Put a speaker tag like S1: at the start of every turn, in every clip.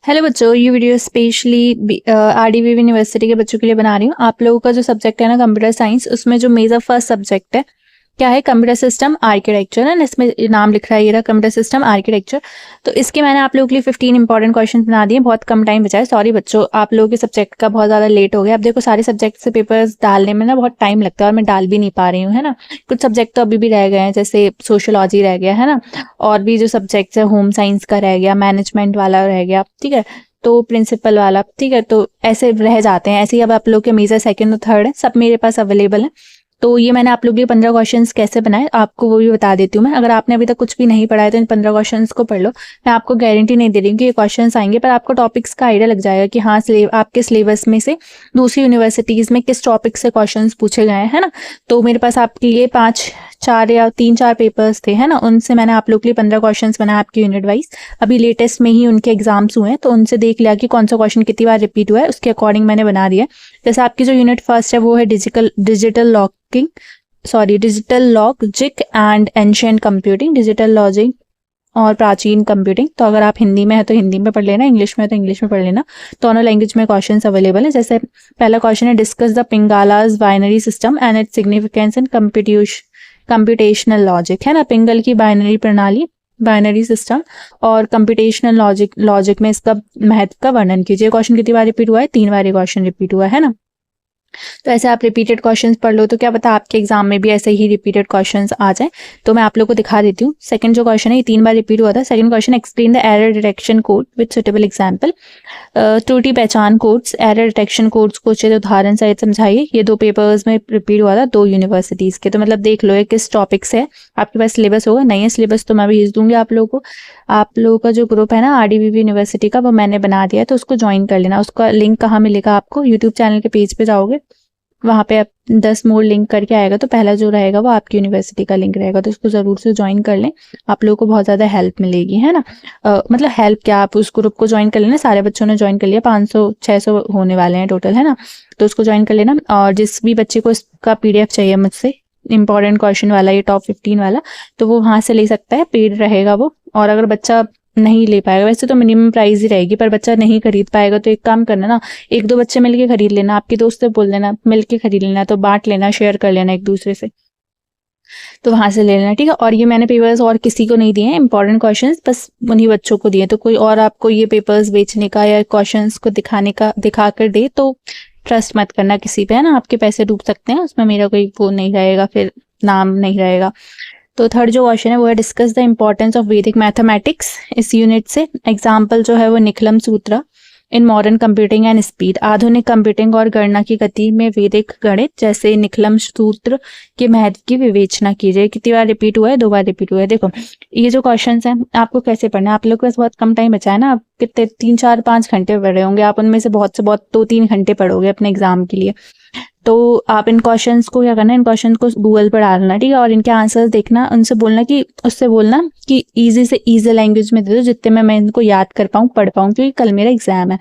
S1: Hello बच्चों, ये video specially आरडीवीवी university के बच्चों के लिए बना रही हूँ। आप लोगों का जो सब्जेक्ट है ना कंप्यूटर साइंस, उसमें जो मेजर फर्स्ट सब्जेक्ट है क्या है, कंप्यूटर सिस्टम आर्किटेक्चर है ना। इसमें नाम लिख रहा है, ये रहा कंप्यूटर सिस्टम आर्किटेक्चर। तो इसके मैंने आप लोगों के लिए 15 इंपॉर्टेंट क्वेश्चन बना दिए। बहुत कम टाइम बचा है, सॉरी बच्चों, आप लोगों के सब्जेक्ट का बहुत ज़्यादा लेट हो गया। अब देखो सारे सब्जेक्ट से पेपर्स डालने में ना बहुत टाइम लगता है और मैं डाल भी नहीं पा रही हूँ, है ना। कुछ सब्जेक्ट तो अभी भी रह गए हैं, जैसे सोशियोलॉजी रह गया है ना, और भी जो सब्जेक्ट्स है, होम साइंस का रह गया, मैनेजमेंट वाला रह गया, ठीक है, तो प्रिंसिपल वाला, ठीक है। तो ऐसे रह जाते हैं। ऐसे ही अब आप लोग के मेजर सेकंड और थर्ड है, सब मेरे पास अवेलेबल है। तो ये मैंने आप लोग के लिए 15 क्वेश्चंस कैसे बनाए आपको वो भी बता देती हूँ मैं। अगर आपने अभी तक कुछ भी नहीं पढ़ा है तो इन 15 क्वेश्चंस को पढ़ लो। मैं आपको गारंटी नहीं दे रही हूँ कि ये क्वेश्चंस आएंगे, पर आपको टॉपिक्स का आइडिया लग जाएगा कि हाँ आपके सिलेबस में से दूसरी यूनिवर्सिटीज में किस टॉपिक से क्वेश्चंस पूछे गए हैं, है ना। तो मेरे पास आपके लिए 3-4 पेपर्स थे, है ना। उनसे मैंने आप लोग के लिए 15 क्वेश्चंस बनाए आपके यूनिट वाइज। अभी लेटेस्ट में ही उनके एग्जाम्स हुए हैं, तो उनसे देख लिया कि कौन सा क्वेश्चन कितनी बार रिपीट हुआ है, उसके अकॉर्डिंग मैंने बना दिया। जैसे आपकी जो यूनिट फर्स्ट है वो है digital logic and ancient computing, digital logic और प्राचीन कंप्यूटिंग। तो अगर आप हिंदी में है तो हिंदी में पढ़ लेना, इंग्लिश में है तो इंग्लिश में पढ़ लेना। दोनों लैंग्वेज में क्वेश्चंस अवेलेबल है। जैसे पहला क्वेश्चन है, discuss the Pingala's binary system and its significance in computational logic, है ना। पिंगल की बाइनरी प्रणाली, बाइनरी सिस्टम और कंप्यूटेशनल लॉजिक में इसका महत्व का वर्णन कीजिए। क्वेश्चन कितनी बार रिपीट हुआ है? 3 बार ये क्वेश्चन रिपीट हुआ है ना। तो ऐसे आप रिपीटेड क्वेश्चंस पढ़ लो तो क्या पता आपके एग्जाम में भी ऐसे ही रिपीटेड क्वेश्चंस आ जाए। तो मैं आप लोग को दिखा देती हूँ। सेकंड जो क्वेश्चन है ये 3 बार रिपीट हुआ था। Second question, explain the error detection code with suitable example. त्रुटि पहचान कोड्स, एरर डिटेक्शन कोड्स को अच्छे उदाहरण सहित समझाइए। ये 2 पेपर्स में रिपीट हुआ था, 2 यूनिवर्सिटीज के। तो मतलब देख लो ये किस टॉपिक से है। आपके पास सिलेबस होगा, नहीं है सिलेबस तो मैं भेज दूंगी आप लोगों को। आप लोगों का जो ग्रुप है ना आरडीवीवी यूनिवर्सिटी का, वो मैंने बना दिया है, तो उसको ज्वाइन कर लेना। उसका लिंक कहाँ मिलेगा आपको? यूट्यूब चैनल के पेज पे जाओगे, वहाँ पे आप 10 मोर लिंक करके आएगा, तो पहला जो रहेगा वो आपकी यूनिवर्सिटी का लिंक रहेगा। तो उसको ज़रूर से ज्वाइन कर लें, आप लोगों को बहुत ज़्यादा हेल्प मिलेगी, है ना। मतलब हेल्प क्या, आप उस ग्रुप को ज्वाइन कर लेना। सारे बच्चों ने ज्वाइन कर लिया, 500-600 होने वाले हैं टोटल, है ना। तो उसको ज्वाइन कर लेना। और जिस भी बच्चे को इसका पीडीएफ चाहिए मुझसे, इंपॉर्टेंट क्वेश्चन वाला, ये टॉप 15 वाला, तो वो वहाँ से ले सकता है, पेड रहेगा वो। और अगर बच्चा नहीं ले पाएगा, वैसे तो मिनिमम प्राइस ही रहेगी, पर बच्चा नहीं खरीद पाएगा तो एक काम करना ना, 1-2 बच्चे मिलके खरीद लेना, आपके दोस्त से बोल देना मिलके खरीद लेना, तो बांट लेना, शेयर कर लेना एक दूसरे से, तो वहां से ले लेना, ठीक है। और ये मैंने पेपर्स और किसी को नहीं दिए हैं, इंपॉर्टेंट क्वेश्चंस बस उन्हीं बच्चों को दिए। तो कोई और आपको ये पेपर्स बेचने का या क्वेश्चंस को दिखा कर दे तो ट्रस्ट मत करना किसी पे, है ना। आपके पैसे डूब सकते हैं, उसमें मेरा कोई वो नहीं रहेगा, फिर नाम नहीं रहेगा। तो थर्ड जो क्वेश्चन है वो है, डिस्कस द इम्पोर्टेंस ऑफ वैदिक मैथमेटिक्स। इस यूनिट से एग्जाम्पल जो है वो निखलम सूत्र in modern computing and speed. आधुनिक कंप्यूटिंग और गणना की गति में वैदिक गणित जैसे निखलम सूत्र के महत्व की विवेचना कीजिए। कितनी बार रिपीट हुआ है? 2 बार रिपीट हुआ है। देखो ये जो क्वेश्चन है आपको कैसे पढ़ना है, आप लोग के पास बहुत कम टाइम बचा है ना। आप कितने 3-4-5 घंटे पढ़ रहे होंगे, आप उनमें से बहुत 2-3 घंटे पढ़ोगे अपने एग्जाम के लिए। तो आप इन क्वेश्चंस को क्या करना है, इन क्वेश्चन को गूगल पर डालना, ठीक है। और इनके आंसर्स देखना, उनसे बोलना कि उससे बोलना कि इजी से इजी लैंग्वेज में दे दो, जितने में मैं इनको याद कर पाऊँ, पढ़ पाऊँ, क्योंकि कल मेरा एग्जाम है।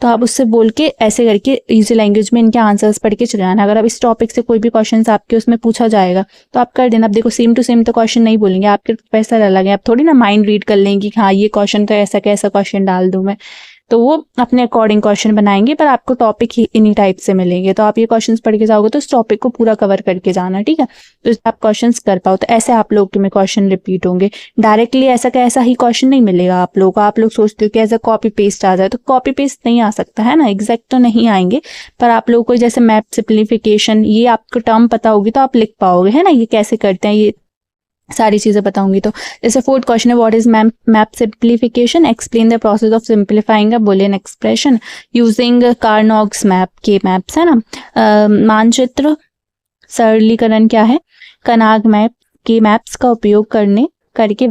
S1: तो आप उससे बोल के ऐसे करके इजी लैंग्वेज में इनके आंसर्स पढ़ के चले जाना। अगर अब इस टॉपिक से कोई भी क्वेश्चन आपके उसमें पूछा जाएगा तो आप कर देना। अब देखो सेम टू सेम तो क्वेश्चन नहीं बोलेंगे, आपके पैसा अलग है, आप थोड़ी ना माइंड रीड कर लेंगे कि हाँ ये क्वेश्चन तो ऐसा कैसा क्वेश्चन डाल दूं मैं। तो वो अपने अकॉर्डिंग क्वेश्चन बनाएंगे, पर आपको टॉपिक ही इन्हीं टाइप से मिलेंगे। तो आप ये क्वेश्चंस पढ़ के जाओगे तो उस टॉपिक को पूरा कवर करके जाना, ठीक है। तो आप क्वेश्चंस कर पाओ, तो ऐसे आप लोग के में क्वेश्चन रिपीट होंगे। डायरेक्टली ऐसा का ऐसा ही क्वेश्चन नहीं मिलेगा आप लोगों को। आप लोग सोचते हो कि ऐसा कॉपी पेस्ट आ जाए, तो कॉपी पेस्ट नहीं आ सकता, है ना। एग्जैक्ट तो नहीं आएंगे, पर आप लोगों को जैसे मैप सिंप्लीफिकेशन, ये आपको टर्म पता होगी तो आप लिख पाओगे, है ना। ये कैसे करते हैं ये सारी चीजें बताऊंगी। तो जैसे फोर्थ क्वेश्चन है, what is map simplification, explain the process of simplifying a Boolean expression using Karnaugh's map K maps, है ना। मानचित्र सरलीकरण क्या है, कनाग मैप के मैप्स का उपयोग करके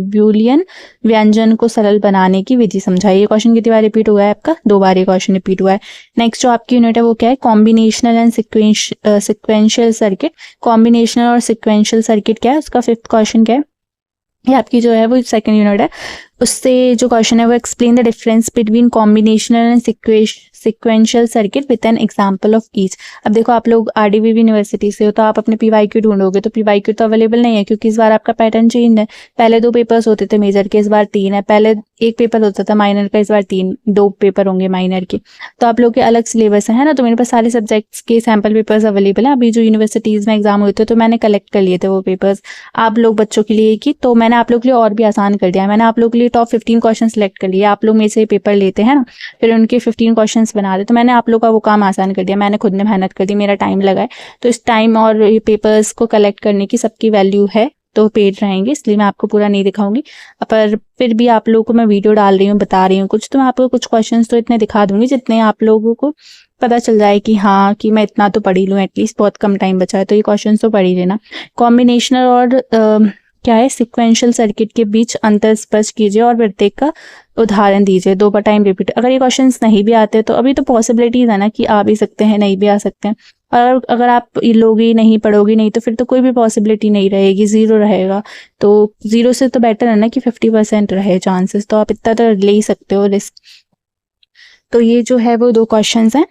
S1: ब्यूलियन व्यंजन को सरल बनाने की विधि समझाइए। क्वेश्चन कितनी बार रिपीट हुआ है आपका? 2 बार ये क्वेश्चन रिपीट हुआ है। नेक्स्ट जो आपकी यूनिट है वो क्या है, combinational and sequential circuit. Combinational और सिक्वेंशियल सर्किट क्या है, उसका 5th क्वेश्चन क्या है, ये आपकी जो है वो सेकंड यूनिट है। उससे जो क्वेश्चन है वो explain the difference between combinational and sequential circuit with an example of each. अब देखो आप लोग आरडीवीवी यूनिवर्सिटी से हो तो आप अपने पीवाईक्यू ढूंढोगे, तो पीवाईक्यू तो अवेलेबल नहीं है क्योंकि इस बार आपका पैटर्न चेंज है। पहले 2 पेपर्स होते थे मेजर के, इस बार 3 है। पहले 1 पेपर होता था माइनर का, इस बार 2 पेपर होंगे माइनर के। तो आप लोग के अलग सिलेबस है ना, तो मेरे पास सारे सब्जेक्ट्स के सैम्पल पेपर्स अवेलेबल हैं। अभी जो यूनिवर्सिटीज़ में एग्जाम हुए थे तो मैंने कलेक्ट कर लिए थे वो पेपर्स आप लोग बच्चों के लिए की, तो मैंने आप लोग के लिए और भी आसान कर दिया। मैंने आप लोग के लिए टॉप 15 क्वेश्चन सेलेक्ट कर लिए। आप लोग मेरे से पेपर लेते हैं ना, फिर उनके 15 क्वेश्चन बना दे, तो मैंने आप लोग का वो काम आसान कर दिया। मैंने खुद ने मेहनत कर दी, मेरा टाइम लगा है, तो इस टाइम और ये पेपर्स को कलेक्ट करने की सबकी वैल्यू है, तो पेड रहेंगे, इसलिए मैं आपको पूरा नहीं दिखाऊंगी। पर फिर भी आप लोगों को मैं वीडियो डाल रही हूँ, बता रही हूँ कुछ, तो मैं आपको कुछ क्वेश्चंस तो इतने दिखा दूंगी जितने आप लोगों को पता चल जाए कि हाँ कि मैं इतना तो पढ़ ही लूँ, एटलीस्ट बहुत कम टाइम बचा है तो ये क्वेश्चन तो पढ़ ही लेना। कॉम्बिनेशनल और क्या है सिक्वेंशियल सर्किट के बीच अंतर स्पष्ट कीजिए और प्रत्येक का उदाहरण दीजिए। 2 बार टाइम रिपीट। अगर ये क्वेश्चंस नहीं भी आते तो अभी तो पॉसिबिलिटीज है ना कि आ भी सकते हैं, नहीं भी आ सकते हैं। और अगर आप लोगी नहीं पढ़ोगी नहीं तो फिर तो कोई भी पॉसिबिलिटी नहीं रहेगी, 0 रहेगा। तो 0 से तो बेटर है ना कि 50% रहे चांसेस, तो आप इतना तो ले ही सकते हो रिस्क। तो ये जो है वो 2 क्वेश्चंस हैं,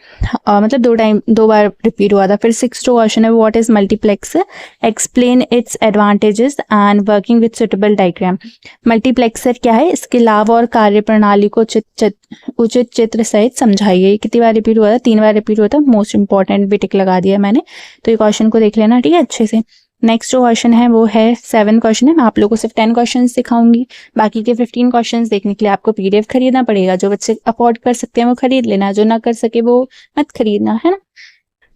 S1: मतलब 2 बार रिपीट हुआ था। फिर 6th क्वेश्चन है what is multiplex, explain its advantages and working with suitable diagram. Multiplexer क्या है, इसके लाभ और कार्य प्रणाली को उचित चित्र सहित समझाइए। कितनी बार रिपीट हुआ था, 3 बार रिपीट हुआ था। मोस्ट इंपॉर्टेंट भी टिक लगा दिया मैंने, तो ये क्वेश्चन को देख लेना ठीक है अच्छे से। नेक्स्ट जो क्वेश्चन है वो है 7 क्वेश्चन है। मैं आप लोगों को सिर्फ 10 क्वेश्चन दिखाऊंगी, बाकी के 15 क्वेश्चन देखने के लिए आपको पीडीएफ खरीदना पड़ेगा। जो बच्चे अफोर्ड कर सकते हैं वो खरीद लेना, जो ना कर सके वो मत खरीदना, है ना।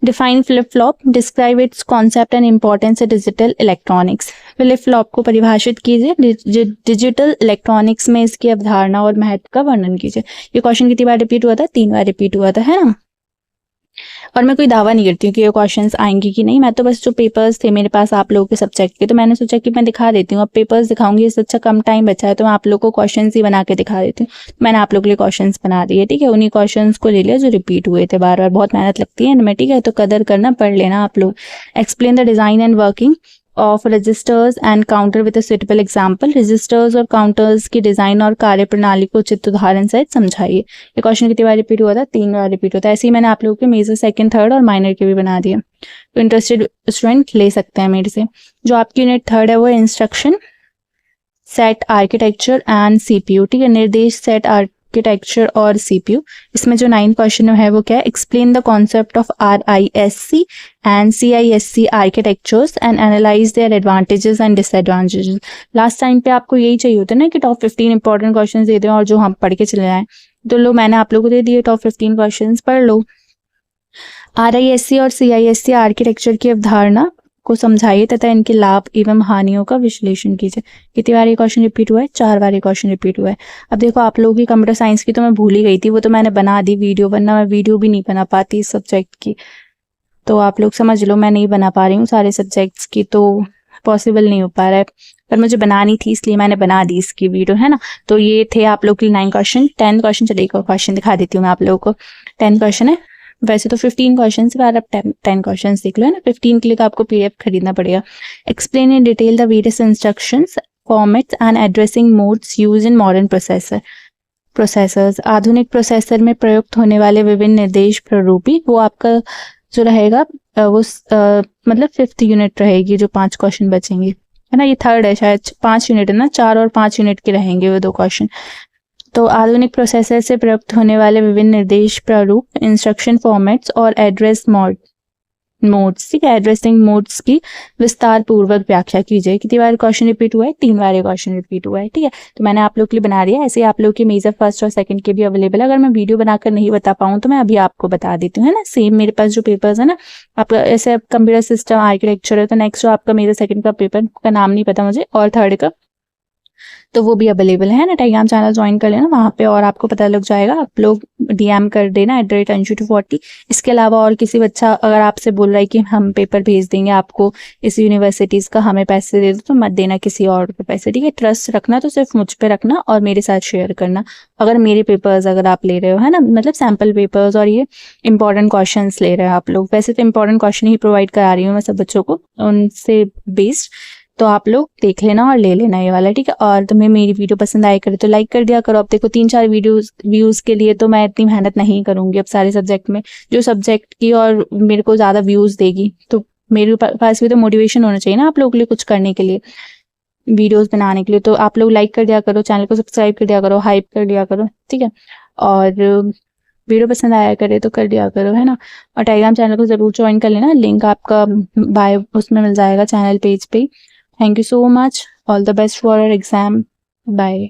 S1: Define flip flop, describe it's concept and importance digital electronics. Flip flop को परिभाषित कीजिए, डिजिटल इलेक्ट्रॉनिक्स में इसकी अवधारणा और महत्व का वर्णन कीजिए। ये क्वेश्चन कितनी बार रिपीट हुआ था, 3 बार रिपीट हुआ था, है ना। और मैं कोई दावा नहीं करती हूँ कि ये क्वेश्चंस आएंगे कि नहीं, मैं तो बस जो पेपर्स थे मेरे पास आप लोगों के सब्जेक्ट के, तो मैंने सोचा कि मैं दिखा देती हूँ। अब पेपर्स दिखाऊंगी, इससे अच्छा कम टाइम बचा है तो मैं आप लोगों को क्वेश्चंस ही बना के दिखा देती हूँ। मैंने आप लोगों के लिए क्वेश्चंस बना दिए, ठीक है। उन्हीं क्वेश्चंस को ले लिया जो रिपीट हुए थे बार बार। बहुत मेहनत लगती है इनमें, ठीक है, तो कदर करना, पढ़ लेना आप लोग। Explain the design and working of registers and counter with a suitable example. Registers और काउंटर्स की डिजाइन और कार्य प्रणाली को उचित उदाहरण सहित समझाइए। ये क्वेश्चन कितनी बार रिपीट हुआ था, 3 बार रिपीट होता है। ऐसे ही मैंने आप लोगों के मेजर, सेकंड, थर्ड और माइनर के भी बना दिए, तो इंटरेस्टेड स्टूडेंट ले सकते हैं मेरे से। जो आपकी यूनिट 3 है वो instruction set architecture and CPU, ठीक है, निर्देश सेट आर्किटेक्चर और सीपीयू। इसमें जो 9 क्वेश्चन है वो क्या है, explain the concept of RISC and CISC architectures and analyse their advantages and disadvantages. Last time पे आपको यही चाहिए होता है ना कि टॉप 15 इंपॉर्टेंट क्वेश्चन दे दें और जो हम पढ़ के चले जाएं, तो लो मैंने आप लोगों को दे दिए टॉप 15 क्वेश्चन, पढ़ लो। RISC और CISC आर्किटेक्चर की अवधारणा को समझाइए तथा इनके लाभ एवं हानियों का विश्लेषण कीजिए। कितनी बार ये क्वेश्चन रिपीट हुआ है, 4 बार ये क्वेश्चन रिपीट हुआ है। अब देखो आप लोगों की कंप्यूटर साइंस की तो मैं भूल ही गई थी, वो तो मैंने बना दी वीडियो, वरना मैं वीडियो भी नहीं बना पाती इस सब्जेक्ट की। तो आप लोग समझ लो मैं नहीं बना पा रही हूँ सारे सब्जेक्ट्स की, तो पॉसिबल नहीं हो पा रहा है, पर मुझे बनानी थी इसलिए मैंने बना दी इसकी वीडियो, है ना। तो ये थे आप लोग के लिए 9 क्वेश्चन। 10 क्वेश्चन, चलिए क्वेश्चन दिखा देती हूँ मैं आप लोगों को। 10 क्वेश्चन है, वैसे तो 15 क्वेश्चन से बार आप 10 क्वेश्चन देख लो, है ना। 15 के लिए तो आपको PDF खरीदना पड़ेगा। Explain in detail the various instructions, formats and addressing modes use in modern processors. आधुनिक प्रोसेसर में प्रयुक्त होने वाले विभिन्न निर्देश प्रारूपी, वो आपका जो रहेगा वो मतलब 5th यूनिट रहेगी, जो 5 क्वेश्चन बचेंगे, है ना। ये 3rd है शायद, 5 यूनिट है ना, 4 और 5 यूनिट के रहेंगे वो 2 क्वेश्चन। तो आधुनिक प्रोसेसर से प्रयुक्त होने वाले विभिन्न निर्देश प्रारूप, इंस्ट्रक्शन फॉर्मेट्स और एड्रेस मोड्स, ठीक है, एड्रेसिंग मोड्स की विस्तार पूर्वक व्याख्या कीजिए। कितनी बार क्वेश्चन रिपीट हुआ है, 3 बार ये क्वेश्चन रिपीट हुआ है, ठीक है। तो मैंने आप लोग के लिए बना दिया। ऐसे आप लोग के मेजर 1st और 2nd के भी अवेलेबल है। अगर मैं वीडियो बनाकर नहीं बता पाऊँ तो मैं अभी आपको बता देती हूँ, है ना। सेम मेरे पास जो पेपर्स है ना, आपका ऐसे कंप्यूटर सिस्टम आर्किटेक्चर है, तो नेक्स्ट जो आपका मेजर 2nd का पेपर का नाम नहीं पता मुझे, और 3rd का, तो वो भी अवेलेबल है ना। टेलीग्राम चैनल ज्वाइन कर लेना वहाँ पे, और आपको पता लग जाएगा। आप लोग DM कर देना @Anshu240। इसके अलावा और किसी बच्चा अगर आपसे बोल रहा है कि हम पेपर भेज देंगे आपको इस यूनिवर्सिटीज़ का, हमें पैसे दे दो, तो मत देना किसी और को पैसे, ठीक है। ट्रस्ट रखना तो सिर्फ मुझ पे रखना और मेरे साथ शेयर करना। अगर मेरे पेपर्स अगर आप ले रहे हो, है ना, मतलब सैम्पल पेपर्स और ये इंपॉर्टेंट क्वेश्चन ले रहे हो आप लोग, वैसे तो इंपॉर्टेंट क्वेश्चन ही प्रोवाइड करा रही हूँ मैं सब बच्चों को, उनसे बेस्ड। तो आप लोग देख लेना और ले लेना ये वाला, ठीक है। और तुम्हें मेरी वीडियो पसंद आए करे तो लाइक कर दिया करो। अब देखो 3-4 व्यूज़ के लिए तो मैं इतनी मेहनत नहीं करूँगी अब सारे सब्जेक्ट में, जो सब्जेक्ट की और मेरे को ज़्यादा व्यूज़ देगी, तो मेरे पास भी तो मोटिवेशन होना चाहिए ना आप लोगों के लिए कुछ करने के लिए, वीडियोस बनाने के लिए। तो आप लोग लाइक कर दिया करो, चैनल को सब्सक्राइब कर दिया करो, हाइप कर दिया करो, ठीक है। और वीडियो पसंद आया करे तो कर दिया करो, है ना। और टेलीग्राम चैनल को ज़रूर ज्वाइन कर लेना, लिंक आपका बायो उसमें मिल जाएगा चैनल पेज पे। Thank you so much, all the best for your exam, bye.